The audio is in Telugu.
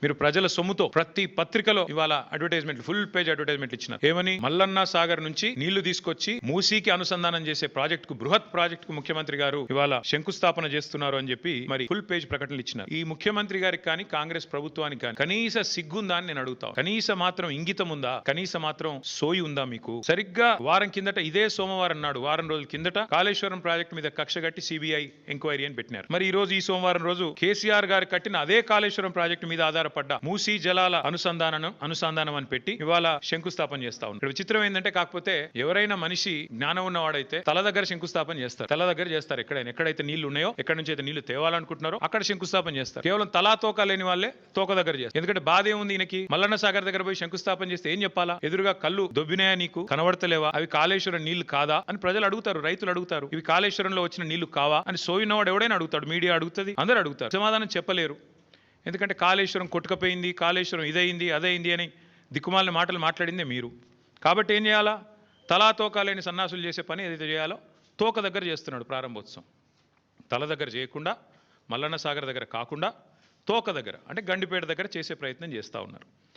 మీరు ప్రజల సొమ్ముతో ప్రతి పత్రికలో ఇవాళ అడ్వర్టైజ్మెంట్ ఫుల్ పేజ్ అడ్వర్టైజ్మెంట్ ఇచ్చినారు. ఏమని? మల్లన్న సాగర్ నుంచి నీళ్లు తీసుకొచ్చి మూసీకి అనుసంధానం చేసే ప్రాజెక్ట్ కు, బృహత్ ప్రాజెక్ట్ కు ముఖ్యమంత్రి గారు ఇవాళ శంకుస్థాపన చేస్తున్నారు అని చెప్పి మరి ఫుల్ పేజ్ ప్రకటనలు ఇచ్చినారు. ఈ ముఖ్యమంత్రి గారికి కానీ కాంగ్రెస్ ప్రభుత్వానికి కానీ కనీస సిగ్గుందా అని నేను అడుగుతాను. కనీస మాత్రం ఇంగితం ఉందా? కనీస మాత్రం సోయి ఉందా మీకు? సరిగ్గా వారం కిందట, ఇదే సోమవారం నాడు, వారం రోజుల కిందట కాళేశ్వరం ప్రాజెక్టు మీద కక్ష కట్టి సిబిఐ ఎంక్వైరీ అని పెట్టినారు. మరి ఈ రోజు, ఈ సోమవారం రోజు కేసీఆర్ గారు కట్టిన అదే కాళేశ్వరం ప్రాజెక్టు మీద ఆధారపడ్డ మూసీ జలాల అనుసంధానం అని పెట్టి ఇవాళ శంకుస్థాపన చేస్తా ఉన్నారు. విచిత్రం ఏంటంటే, కాకపోతే ఎవరైనా మనిషి జ్ఞానం ఉన్నవాడైతే తల దగ్గర శంకుస్థాపన చేస్తారు. తల దగ్గర చేస్తారు. ఎక్కడైతే నీళ్లు ఉన్నాయో, ఎక్కడి నుంచి అయితే నీళ్లు తేవాలనుకుంటున్నారో అక్కడ శంకుస్థాపన చేస్తారు. కేవలం తలా తోక లేని వాళ్ళే తోక దగ్గర చేస్తారు. ఎందుకంటే బాధ ఏముంది ఈయనకి? మల్లన్న సాగర్ దగ్గర పోయి శంకుస్థాపన చేస్తే ఏం చెప్పాలా? ఎదురుగా కళ్ళు దొబ్బినాయా నీకు? కనబడతలేవా? అవి కాళేశ్వరం నీళ్లు కాదా అని ప్రజలు అడుగుతారు, రైతులు అడుగుతారు. ఇవి కాళేశ్వరంలో వచ్చిన నీళ్లు కావా అని సోయినవాడు ఎవడైనా అడుగుతాడు, మీడియా అడుగుతుంది, అందరూ అడుగుతారు. సమాధానం చెప్పలేరు. ఎందుకంటే కాళేశ్వరం కొట్టుకపోయింది, కాళేశ్వరం ఇదైంది అదైంది అని దిక్కుమాలిన మాటలు మాట్లాడిందే మీరు. కాబట్టి ఏం చేయాలా? తలా తోక లేని సన్నాసులు చేసే పని ఏదైతే చేయాలో తోక దగ్గర చేస్తున్నాడు ప్రారంభోత్సవం. తల దగ్గర చేయకుండా, మల్లన్న సాగర్ దగ్గర కాకుండా తోక దగ్గర, అంటే గండిపేట దగ్గర చేసే ప్రయత్నం చేస్తూ ఉన్నారు.